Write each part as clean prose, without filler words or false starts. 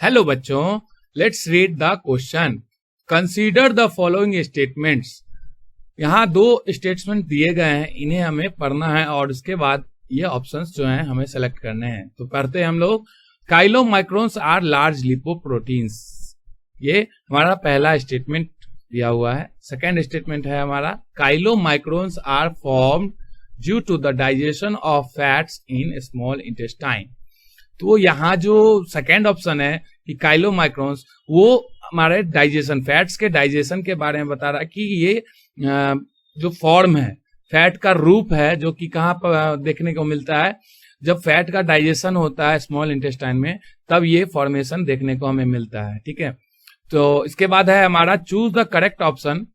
Hello बच्चों, let's read the question. Consider the following statements. यहाँ दो स्टेटमेंट दिए गए हैं, इन्हें हमें पढ़ना है और उसके बाद ये ऑप्शंस जो हैं हमें सेलेक्ट करने हैं। तो पढ़ते हैं हम लोग। काइलोमाइक्रोन्स आर लार्ज लिपोप्रोटीन्स, ये हमारा पहला स्टेटमेंट दिया हुआ है। सेकेंड स्टेटमेंट है हमारा chylomicrons are formed due to the digestion of fats in small intestine. तो यहाँ जो सेकेंड ऑप्शन है कि काइलोमाइक्रोन्स, वो हमारे डाइजेशन, फैट्स के डाइजेशन के बारे में बता रहा है कि ये जो फॉर्म है, फैट का रूप है, जो कि कहाँ पर देखने को मिलता है, जब फैट का डाइजेशन होता है स्मॉल इंटेस्टाइन में, तब ये फॉर्मेशन देखने को हमें मिलता है। ठीक है, तो इसके बाद है हमारा चूज द करेक्ट ऑप्शन।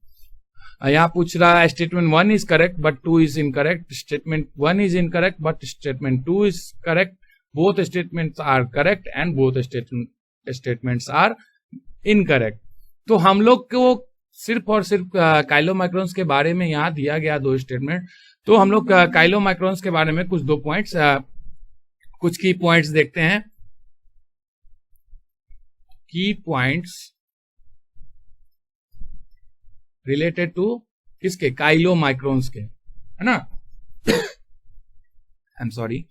यहाँ पूछ रहा है statement 1 is correct but 2 is incorrect, statement 1 is incorrect but statement 2 is correct, both statements are correct and both statements are incorrect। तो हम लोग को सिर्फ और सिर्फ काइलोमाइक्रोन्स के बारे में यहाँ दिया गया दो स्टेटमेंट। तो हम लोग काइलोमाइक्रोन्स के बारे में कुछ की पॉइंट्स देखते हैं। की पॉइंट्स रिलेटेड टू किसके? काइलोमाइक्रोन्स के, है ना। I am sorry.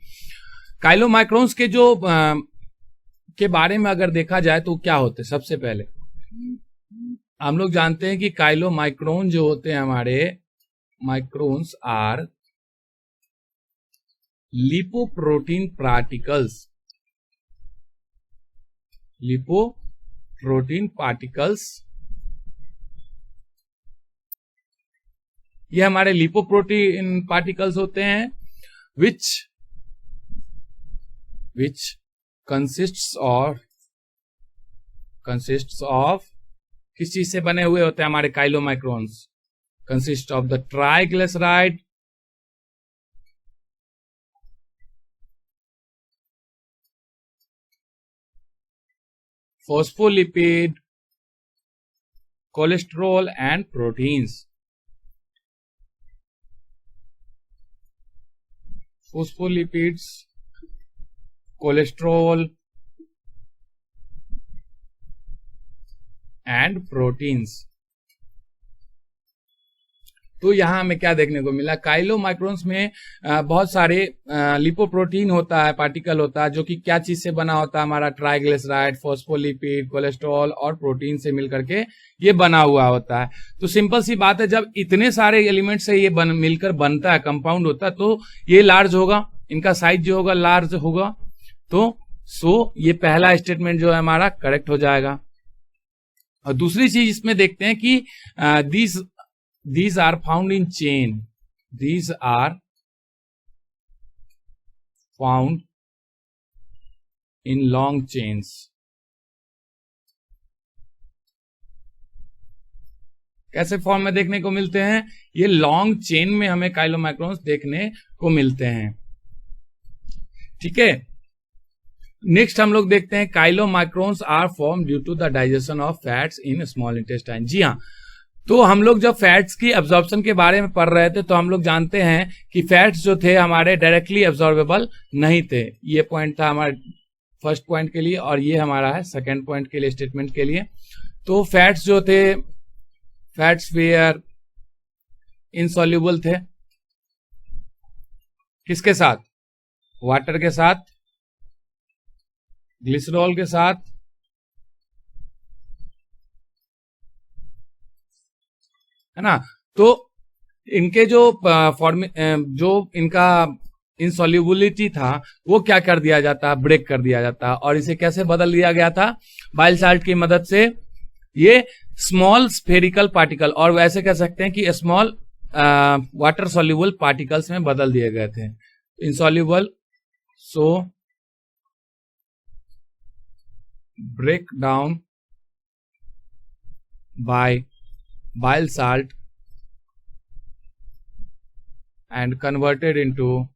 काइलोमाइक्रोन्स के जो के बारे में अगर देखा जाए तो क्या होते हैं, सबसे पहले हम लोग जानते हैं कि काइलोमाइक्रोन जो होते हैं हमारे, microns are lipoprotein particles. Lipoprotein particles, ये हमारे लिपोप्रोटीन पार्टिकल्स होते हैं which consists of किस चीज से बने हुए होते हैं हमारे chylomicrons? Consist of the triglyceride, phospholipid, cholesterol and proteins. Phospholipids, cholesterol and proteins. तो यहां हमें क्या देखने को मिला? काइलोमाइक्रोन्स में बहुत सारे लिपोप्रोटीन होता है, पार्टिकल होता है, जो कि क्या चीज से बना होता है? हमारा ट्राइग्लिसराइड, फॉस्फोलिपिड, कोलेस्ट्रॉल और प्रोटीन से मिलकर के ये बना हुआ होता है। तो सिंपल सी बात है, जब इतने सारे एलिमेंट से ये मिलकर बनता है, कंपाउंड होता है, तो ये लार्ज होगा, इनका साइज जो होगा लार्ज होगा। तो ये पहला स्टेटमेंट जो है हमारा करेक्ट हो जाएगा। और दूसरी चीज इसमें देखते हैं कि these are found in chain, these are found in long chains। कैसे फॉर्म में देखने को मिलते हैं? ये लॉन्ग चेन में हमें काइलोमाइक्रोन्स देखने को मिलते हैं। ठीक है, नेक्स्ट हम लोग देखते हैं chylomicrons are form due to the digestion of fats in small intestine. जी हाँ, तो हम लोग जब फैट्स की एब्जॉर्प्शन के बारे में पढ़ रहे थे, तो हम लोग जानते हैं कि फैट्स जो थे हमारे डायरेक्टली एब्जॉर्बेबल नहीं थे। ये पॉइंट था हमारे फर्स्ट पॉइंट के लिए, और ये हमारा है सेकेंड पॉइंट के लिए, स्टेटमेंट के लिए। तो फैट्स जो थे, फैट्स वेयर इनसॉल्युबल थे। किसके साथ? वाटर के साथ, ग्लिसरॉल के साथ, है ना। तो इनके जो इनका इनसॉल्युबिलिटी था, वो क्या कर दिया जाता? ब्रेक कर दिया जाता। और इसे कैसे बदल दिया गया था? बाइल साल्ट की मदद से। ये स्मॉल स्फेरिकल पार्टिकल, और वैसे कह सकते हैं कि स्मॉल वाटर सॉल्युबल पार्टिकल्स में बदल दिए गए थे। Insoluble, so break down by bile salt and converted into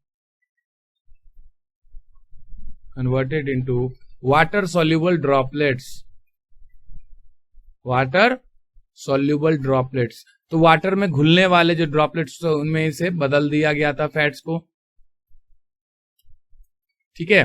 water soluble droplets। Water soluble droplets, तो वाटर में घुलने वाले जो ड्रॉपलेट्स, उनमें इसे बदल दिया गया था फैट्स को। ठीक है,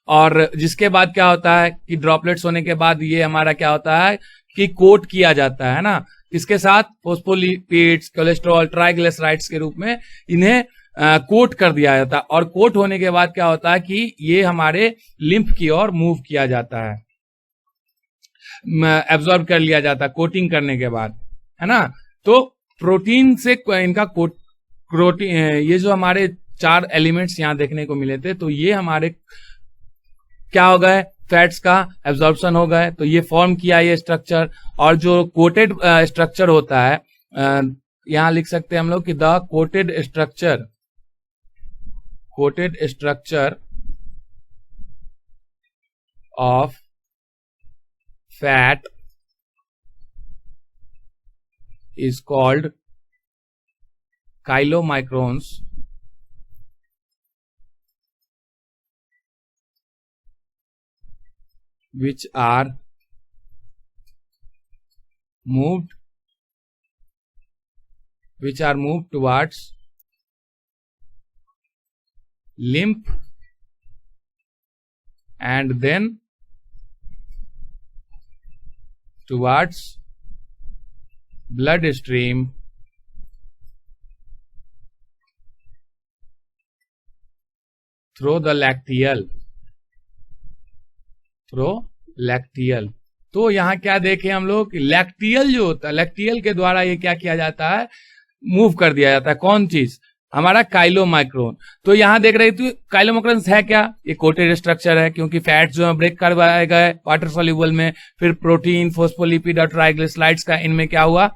और जिसके बाद क्या होता है कि ड्रॉपलेट्स होने के बाद ये हमारा क्या होता है कि कोट किया जाता है ना, किसके साथ, फोस्फोलिपिड्स, कोलेस्ट्रॉल, ट्राइग्लिसराइड्स के रूप में इन्हें कोट कर दिया जाता है। और कोट होने के बाद क्या होता है कि ये हमारे लिम्फ की ओर मूव किया जाता है, एब्जॉर्ब कर लिया जाता है कोटिंग करने के बाद, है ना। तो प्रोटीन से इनका प्रोटीन, ये जो हमारे 4 एलिमेंट्स यहां देखने को मिले थे, तो ये हमारे क्या हो गए, फैट्स का एब्जॉर्प्शन हो गए, तो ये फॉर्म किया ये स्ट्रक्चर। और जो कोटेड स्ट्रक्चर होता है, यहां लिख सकते हैं हम लोग कि the coated structure of fat is called chylomicrons, which are moved towards lymph and then towards blood stream through the lacteal। तो यहां क्या देखे हम लोग, लैक्टियल जो होता है, लैक्टियल के द्वारा ये क्या किया जाता है, मूव कर दिया जाता है। कौन चीज, हमारा काइलोमाइक्रोन। तो यहां देख रहे थे काइलोमाइक्रोन है क्या, ये कोटेड स्ट्रक्चर है, क्योंकि फैट जो है ब्रेक करवाए गए वाटर सोल्यूबल में, फिर प्रोटीन, फोस्फोलिपिड और ट्राइग्लिसराइड्स का इनमें क्या हुआ,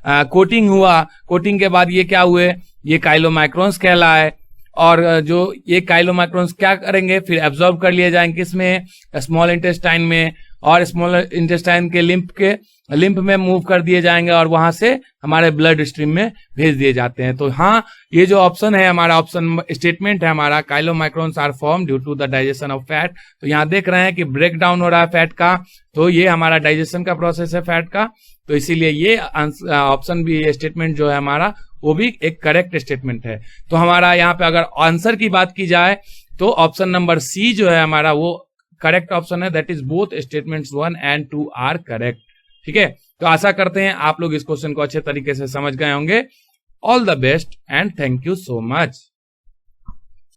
कोटिंग हुआ। कोटिंग के बाद ये क्या हुए, ये काइलोमाइक्रोन्स कहलाए। और जो ये काइलोमाइक्रोन्स क्या करेंगे, फिर एब्जॉर्ब कर लिए जाएंगे किसमें, स्मॉल इंटेस्टाइन में, और स्मॉल इंटेस्टाइन के लिम्फ में मूव कर दिए जाएंगे और वहां से हमारे ब्लड स्ट्रीम में भेज दिए जाते हैं। तो हाँ, ये जो ऑप्शन है हमारा, ऑप्शन स्टेटमेंट है हमारा, chylomicrons are form due to the digestion of fat. तो यहाँ देख रहे हैं कि ब्रेक डाउन हो रहा है फैट का, तो ये हमारा डाइजेशन का प्रोसेस है फैट का। तो इसीलिए ये ऑप्शन भी, स्टेटमेंट जो है हमारा, वो भी एक करेक्ट स्टेटमेंट है। तो हमारा यहाँ पे अगर आंसर की बात की जाए तो ऑप्शन नंबर सी जो है हमारा, वो करेक्ट ऑप्शन है। That is both statements 1 and 2 are correct. ठीक है, तो आशा करते हैं आप लोग इस क्वेश्चन को अच्छे तरीके से समझ गए होंगे। All the best and thank you so much.